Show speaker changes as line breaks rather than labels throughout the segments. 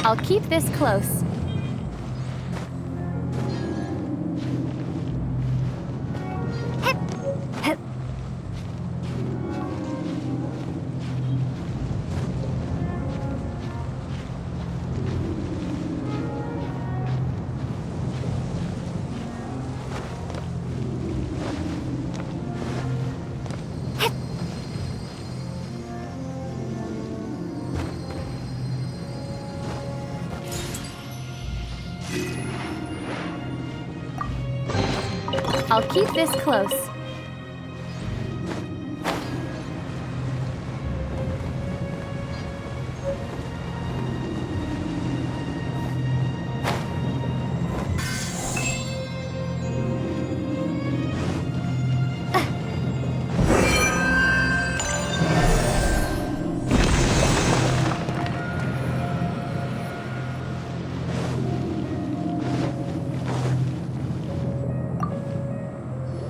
I'll keep this close. Hip, hip. I'll keep this close.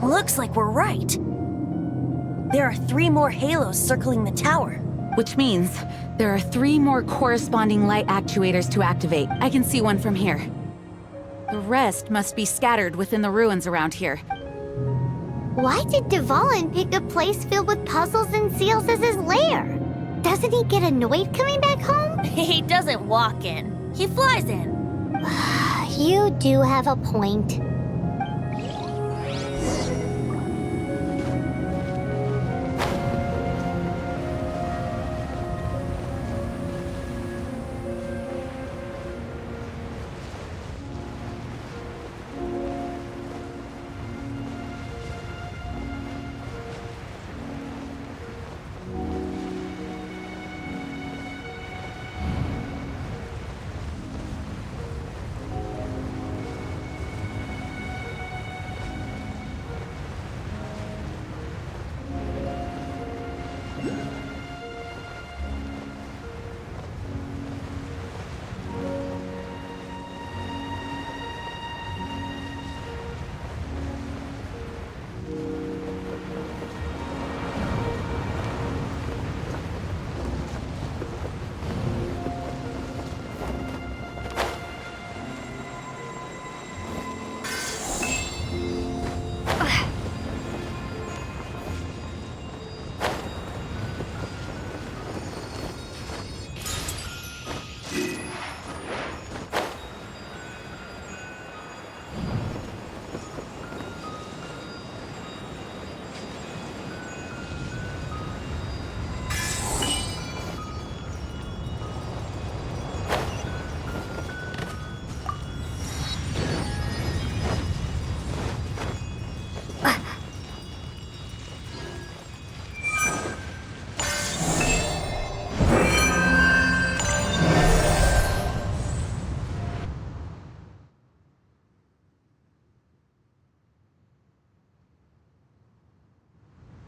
Looks like we're right. There are 3 more halos circling the tower.
Which means there are 3 more corresponding light actuators to activate. I can see one from here. The rest must be scattered within the ruins around here.
Why did Dvalin pick a place filled with puzzles and seals as his lair? Doesn't he get annoyed coming back home?
He doesn't walk in. He flies in.
You do have a point.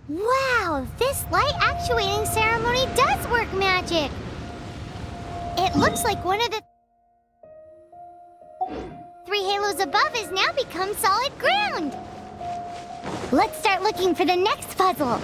Wow, this light actuating ceremony does work magic! It looks like one of the 3 halos above has now become solid ground! Let's start looking for the next puzzle!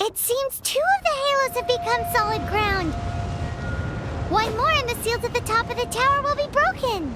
It seems 2 of the halos have become solid ground. 1 more and the seals at the top of the tower will be broken.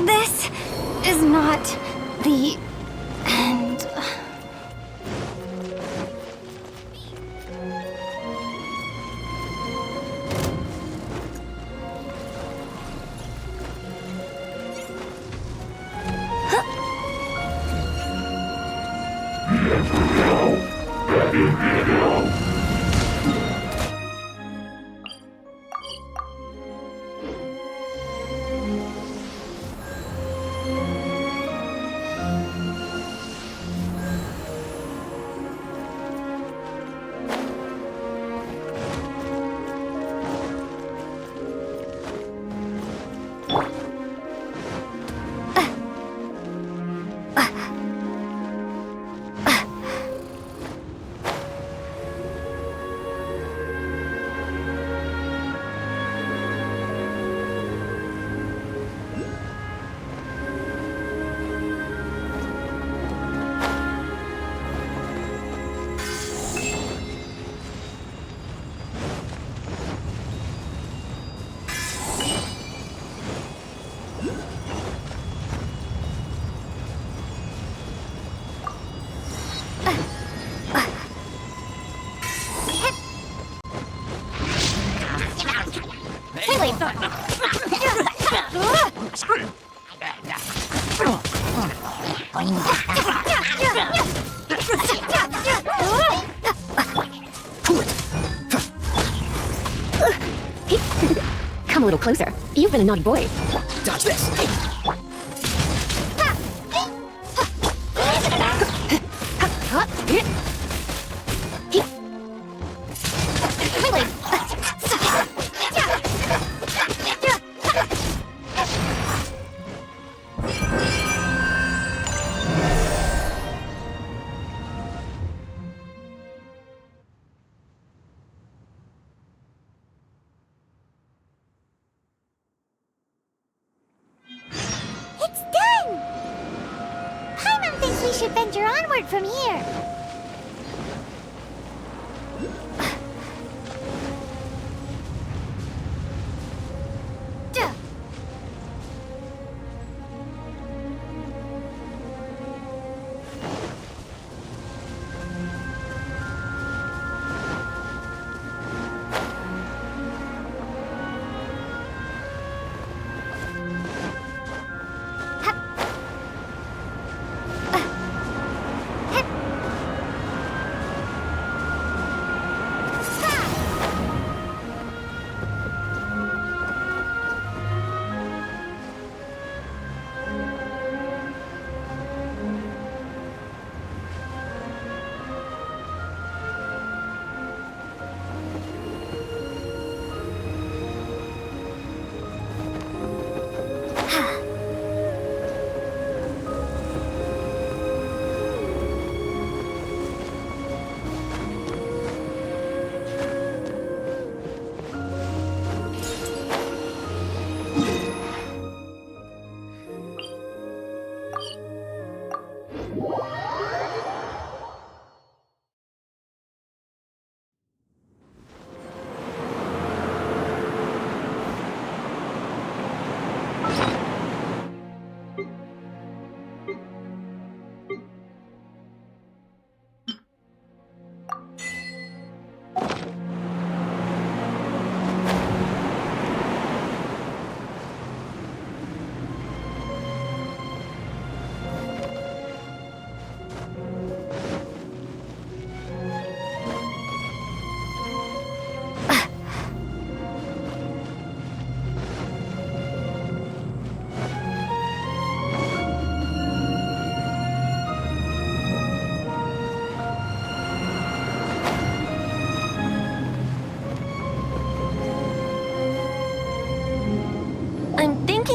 This is not the end.
Come a little closer. You've been a naughty boy.
Dodge this!
It's done! Paimon thinks we should venture onward from here. Duh.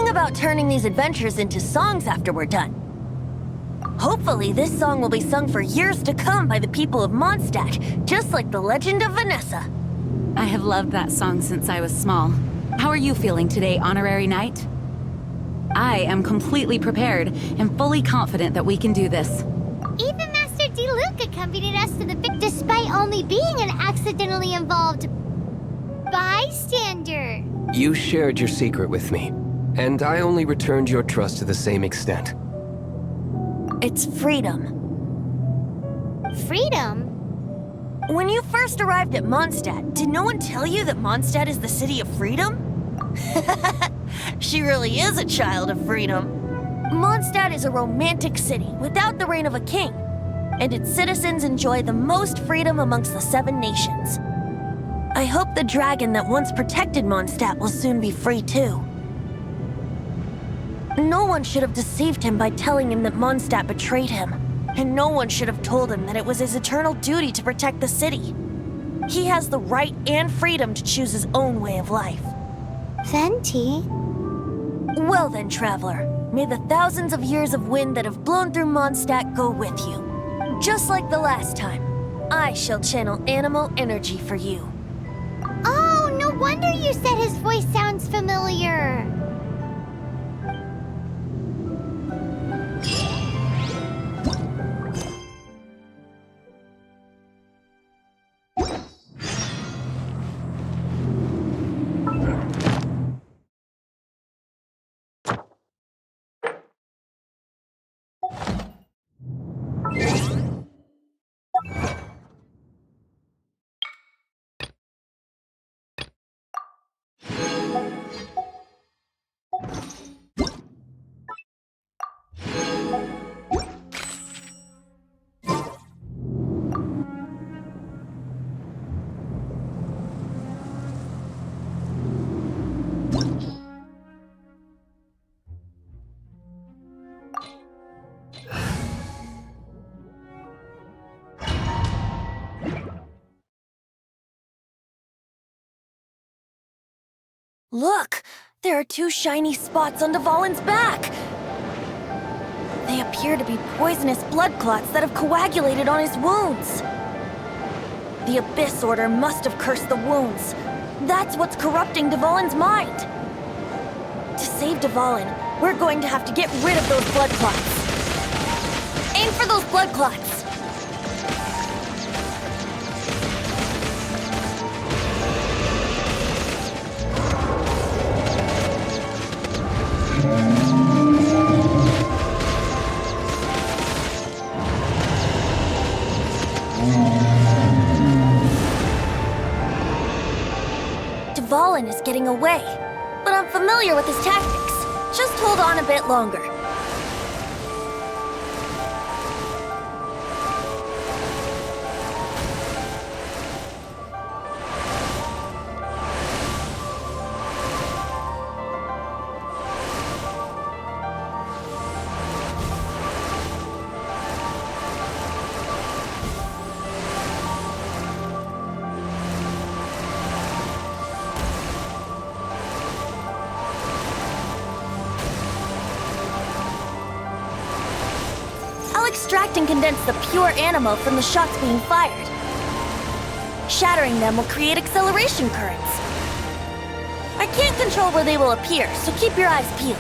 About turning these adventures into songs after we're done. Hopefully, this song will be sung for years to come by the people of Mondstadt, just like the legend of Vanessa.
I have loved that song since I was small. How are you feeling today, Honorary Knight? I am completely prepared and fully confident that we can do this.
Even Master Diluc accompanied us to the pic despite only being an accidentally involved bystander.
You shared your secret with me, and I only returned your trust to the same extent.
It's freedom.
Freedom?
When you first arrived at Mondstadt, did no one tell you that Mondstadt is the city of freedom? She really is a child of freedom. Mondstadt is a romantic city without the reign of a king, and its citizens enjoy the most freedom amongst the 7 nations. I hope the dragon that once protected Mondstadt will soon be free too. No one should have deceived him by telling him that Mondstadt betrayed him, and no one should have told him that it was his eternal duty to protect the city. He has the right and freedom to choose his own way of life.
Venti?
Well then, traveler, may the thousands of years of wind that have blown through Mondstadt go with you. Just like the last time, I shall channel animal energy for you.
Oh, no wonder you said his voice sounds familiar.
Look! There are two shiny spots on Dvalin's back! They appear to be poisonous blood clots that have coagulated on his wounds. The Abyss Order must have cursed the wounds. That's what's corrupting Dvalin's mind. To save Dvalin, we're going to have to get rid of those blood clots. Aim for those blood clots! Dvalin is getting away, but I'm familiar with his tactics. Just hold on a bit longer. I'll extract and condense the pure animal from the shots being fired. Shattering them will create acceleration currents. I can't control where they will appear, so keep your eyes peeled.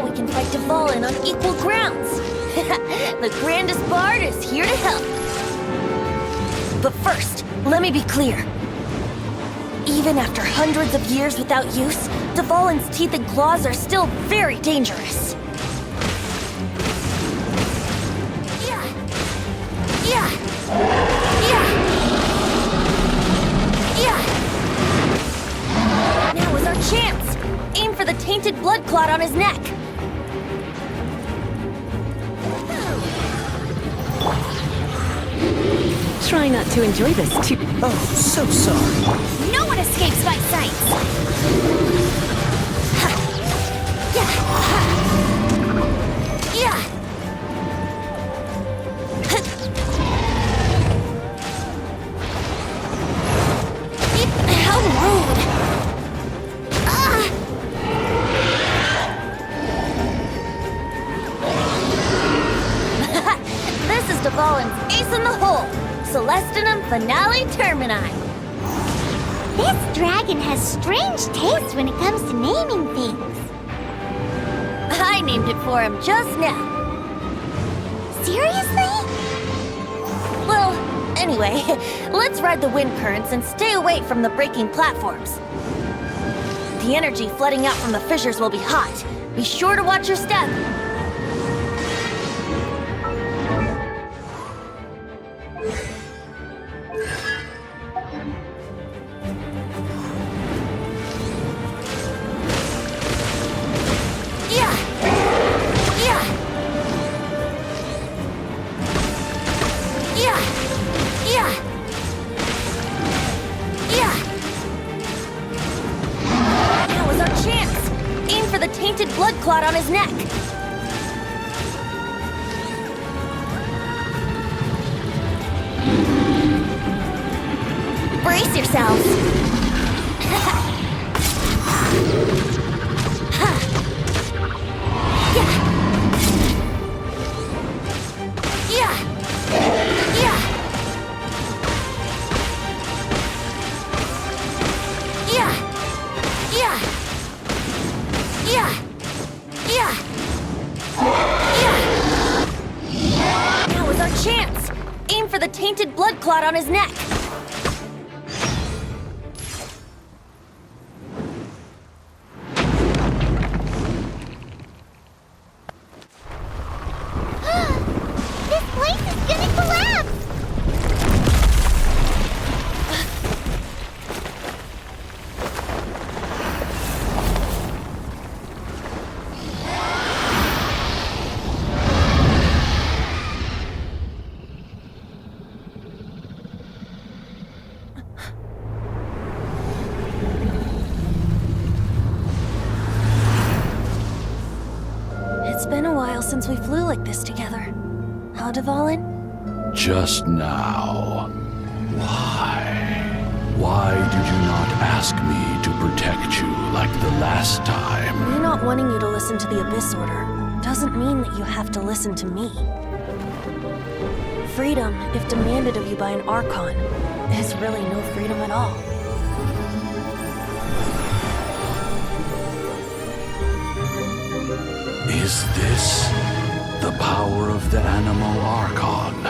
Now we can fight Dvalin on equal grounds. The grandest bard is here to help. But first, let me be clear. Even after hundreds of years without use, Dvalin's teeth and claws are still very dangerous. Yeah! Yeah! Yeah! Yeah! Now is our chance! Aim for the tainted blood clot on his neck!
Try not to enjoy this too.
Oh, so sorry.
No one escapes my sight! Ha! Yeah! Ha! Yeah! How rude! Ah! This is Dvalin's ace in the hole! Celestinum Finale Termini!
This dragon has strange taste when it comes to naming things.
I named it for him just now.
Seriously?
Well, anyway, let's ride the wind currents and stay away from the breaking platforms. The energy flooding out from the fissures will be hot. Be sure to watch your step. Yeah! Yeah! Yeah! Yeah! Yeah! Now is our chance! Aim for the tainted blood clot on his neck! Brace yourselves! Yeah! Yeah! Yeah! Yeah! Yeah! Yeah! Yeah! Now is our chance! Aim for the tainted blood clot on his neck!
This place is gonna collapse!
It's been a while since we flew like this together. Huh, Dvalin?
Just now. Why? Why did you not ask me to protect you like the last time?
Me not wanting you to listen to the Abyss Order doesn't mean that you have to listen to me. Freedom, if demanded of you by an Archon, is really no freedom at all.
Is this the power of the Animo Archon?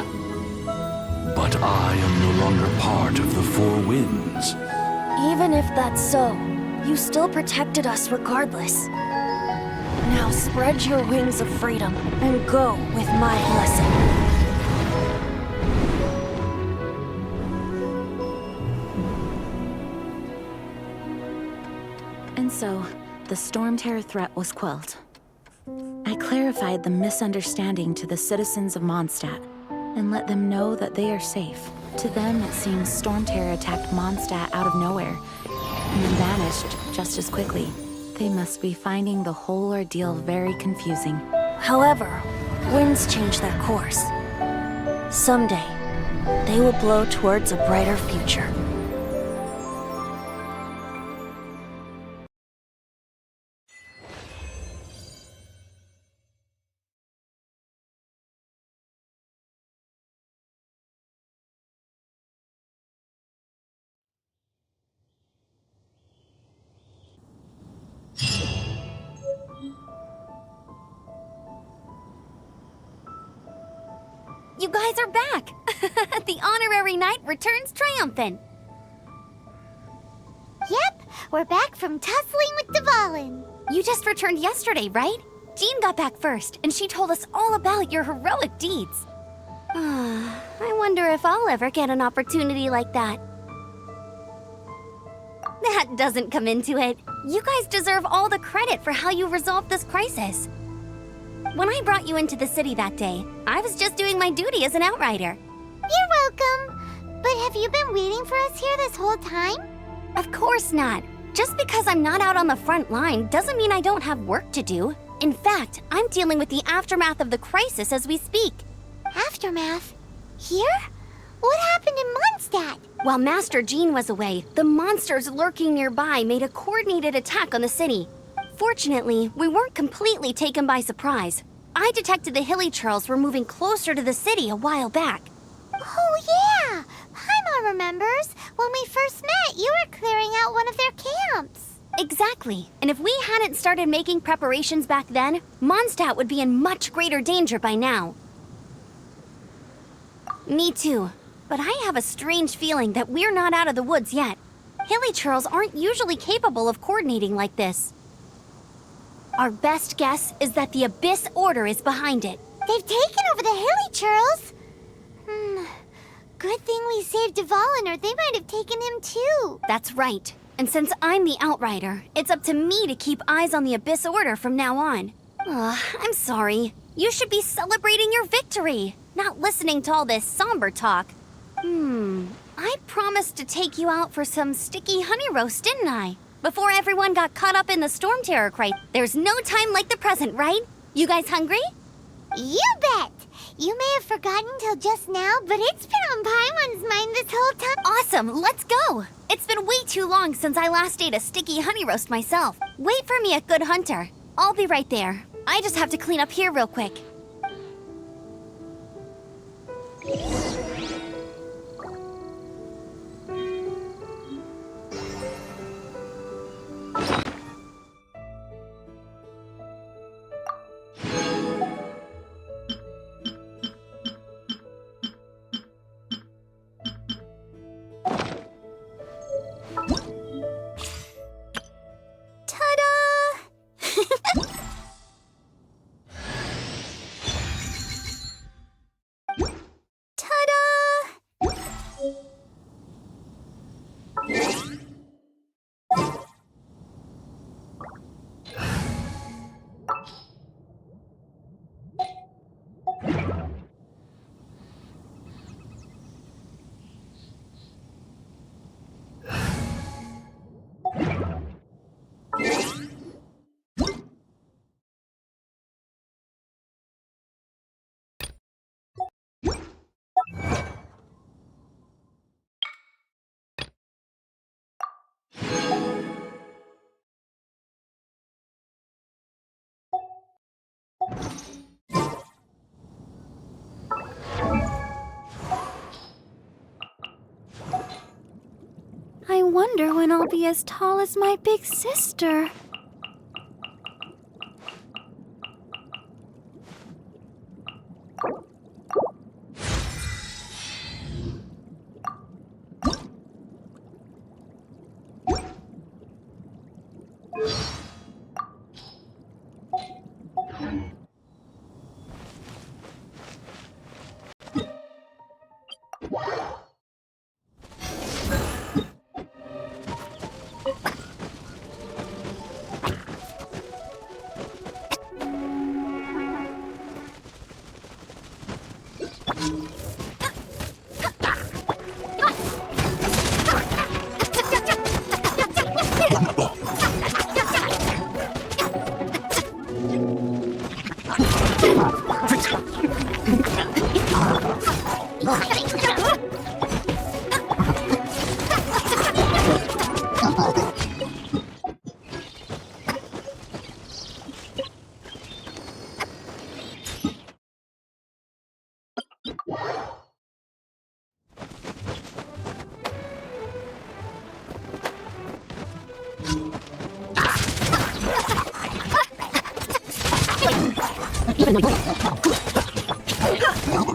But I am no longer part of the Four Winds.
Even if that's so, you still protected us regardless. Now spread your wings of freedom and go with my blessing.
And so, the Storm Terror threat was quelled. I clarified the misunderstanding to the citizens of Mondstadt and let them know that they are safe. To them, it seems Storm Terror attacked Mondstadt out of nowhere and then vanished just as quickly. They must be finding the whole ordeal very confusing.
However, winds change their course. Someday, they will blow towards a brighter future.
You guys are back! The honorary knight returns triumphant.
Yep, we're back from tussling with Dvalin.
You just returned yesterday, right? Jean got back first, and she told us all about your heroic deeds. I wonder if I'll ever get an opportunity like that. That doesn't come into it. You guys deserve all the credit for how you resolved this crisis. When I brought you into the city that day, I was just doing my duty as an outrider.
You're welcome. But have you been waiting for us here this whole time?
Of course not. Just because I'm not out on the front line doesn't mean I don't have work to do. In fact, I'm dealing with the aftermath of the crisis as we speak.
Aftermath? Here? What happened in Mondstadt?
While Master Jean was away, the monsters lurking nearby made a coordinated attack on the city. Fortunately, we weren't completely taken by surprise. I detected the Hilly Churls were moving closer to the city a while back.
Oh yeah! Paimon remembers. When we first met, you were clearing out one of their camps.
Exactly. And if we hadn't started making preparations back then, Mondstadt would be in much greater danger by now. Me too. But I have a strange feeling that we're not out of the woods yet. Hilly Churls aren't usually capable of coordinating like this. Our best guess is that the Abyss Order is behind it.
They've taken over the Hilly Churls. Good thing we saved Dvalin, or they might have taken him too.
That's right. And since I'm the Outrider, it's up to me to keep eyes on the Abyss Order from now on. I'm sorry. You should be celebrating your victory, not listening to all this somber talk. I promised to take you out for some sticky honey roast, didn't I? Before everyone got caught up in the storm terror crisis. There's no time like the present, right? You guys hungry?
You bet! You may have forgotten till just now, but it's been on Paimon's mind this whole time.
Awesome, let's go! It's been way too long since I last ate a sticky honey roast myself. Wait for me at Good Hunter. I'll be right there. I just have to clean up here real quick. I wonder when I'll be as tall as my big sister.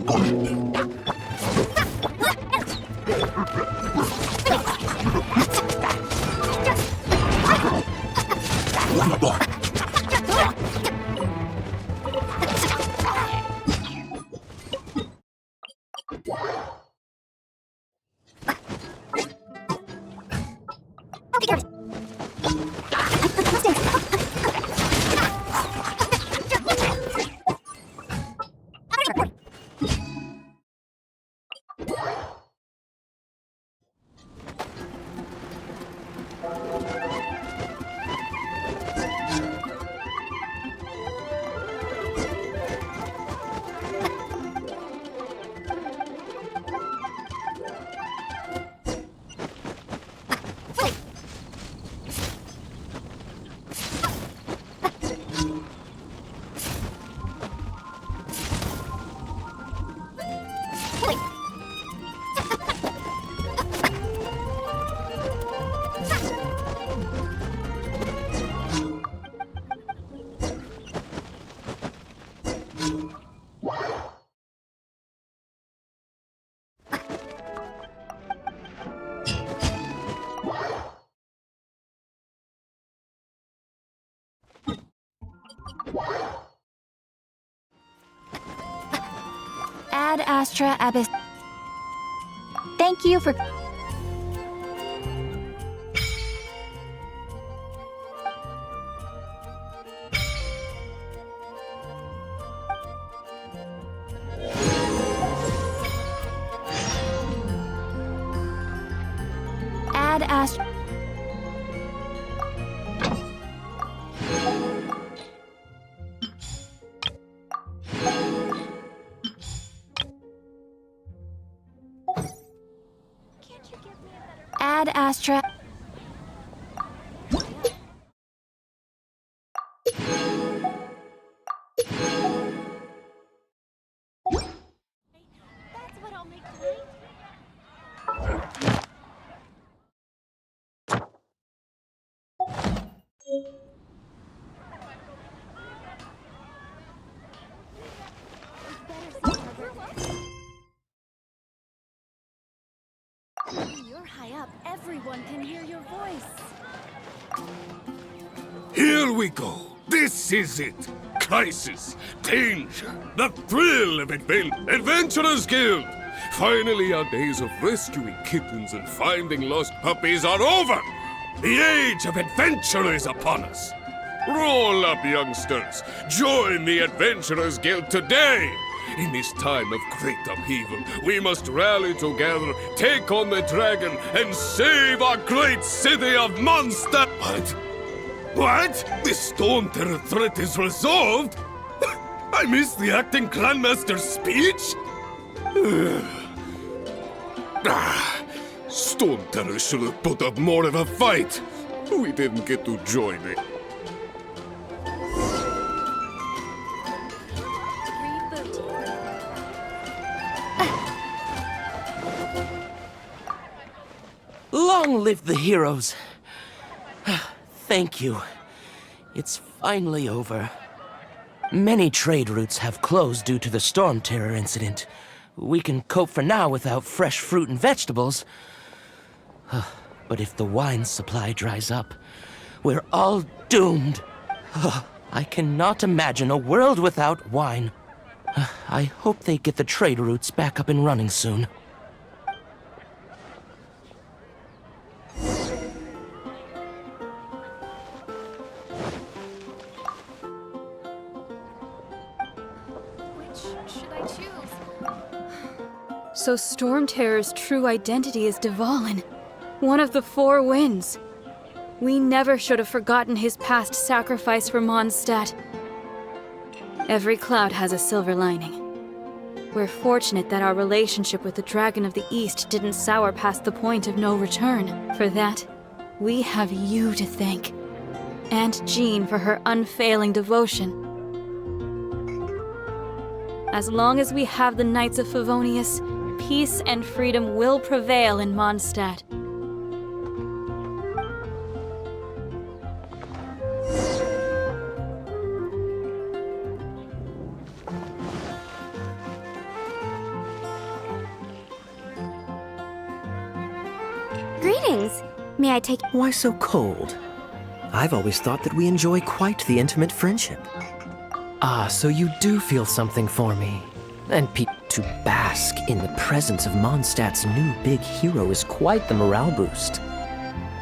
Even
Ad Astra Abyss. Thank you for. Ad Astra. Ad Astra.
You're high up. Everyone can hear your voice.
Here we go. This is it. Crisis, danger, the thrill of Adventurers Guild. Finally, our days of rescuing kittens and finding lost puppies are over. The age of adventure is upon us. Roll up, youngsters. Join the Adventurers Guild today. In this time of great upheaval, we must rally together, take on the dragon, and save our great city of Mondstadt! What? What? The Storm Terror threat is resolved? I missed the acting Clanmaster's speech? Storm Terror should have put up more of a fight. We didn't get to join it.
Long live the heroes. Thank you. It's finally over. Many trade routes have closed due to the Storm Terror incident. We can cope for now without fresh fruit and vegetables. But if the wine supply dries up, we're all doomed. I cannot imagine a world without wine. I hope they get the trade routes back up and running soon.
So Storm Terror's true identity is Dvalin, one of the Four Winds. We never should have forgotten his past sacrifice for Mondstadt. Every cloud has a silver lining. We're fortunate that our relationship with the Dragon of the East didn't sour past the point of no return. For that, we have you to thank. And Jean for her unfailing devotion. As long as we have the Knights of Favonius, peace and freedom will prevail in Mondstadt.
Greetings. May I take.
Why so cold?
I've always thought that we enjoy quite the intimate friendship. Ah, so you do feel something for me. And to bask in the presence of Mondstadt's new big hero is quite the morale boost.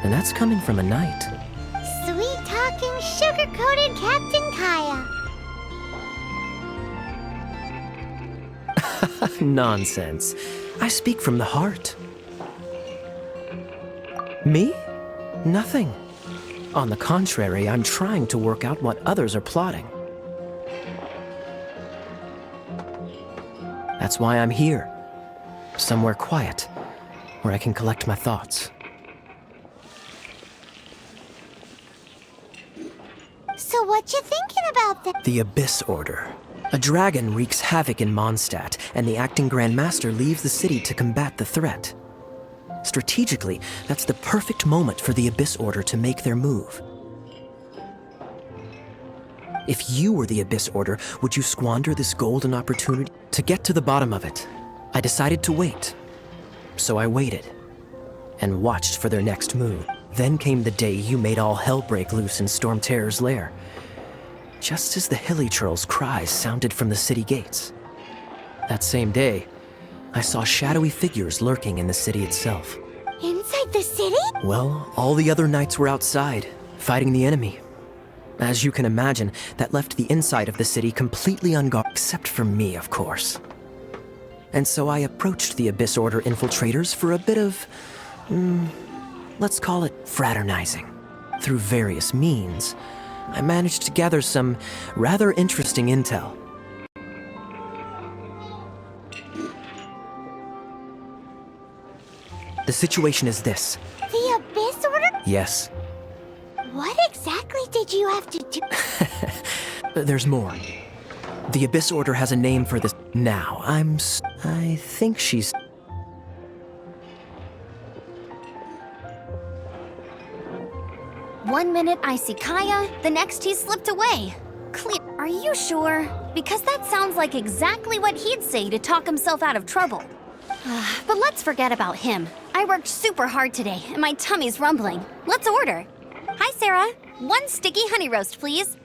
And that's coming from a knight.
Sweet-talking, sugar-coated Captain Kaya.
Nonsense. I speak from the heart. Me? Nothing. On the contrary, I'm trying to work out what others are plotting. That's why I'm here. Somewhere quiet, where I can collect my thoughts.
So what you thinking about that?
The Abyss Order. A dragon wreaks havoc in Mondstadt, and the acting Grand Master leaves the city to combat the threat. Strategically, that's the perfect moment for the Abyss Order to make their move. If you were the Abyss Order, would you squander this golden opportunity? To get to the bottom of it, I decided to wait. So I waited, and watched for their next move. Then came the day you made all hell break loose in Storm Terror's lair. Just as the Hilly-Churl's cries sounded from the city gates. That same day, I saw shadowy figures lurking in the city itself.
Inside the city?
Well, all the other knights were outside, fighting the enemy. As you can imagine, that left the inside of the city completely unguarded, except for me, of course. And so I approached the Abyss Order infiltrators for a bit of, let's call it fraternizing. Through various means, I managed to gather some rather interesting intel. The situation is this.
The Abyss Order?
Yes.
What exactly did you have to do?
There's more. The Abyss Order has a name for this. Now, I think she's...
One minute I see Kaya, the next he's slipped away. Clear. Are you sure? Because that sounds like exactly what he'd say to talk himself out of trouble. But let's forget about him. I worked super hard today, and my tummy's rumbling. Let's order. Hi, Sarah. 1 sticky honey roast, please.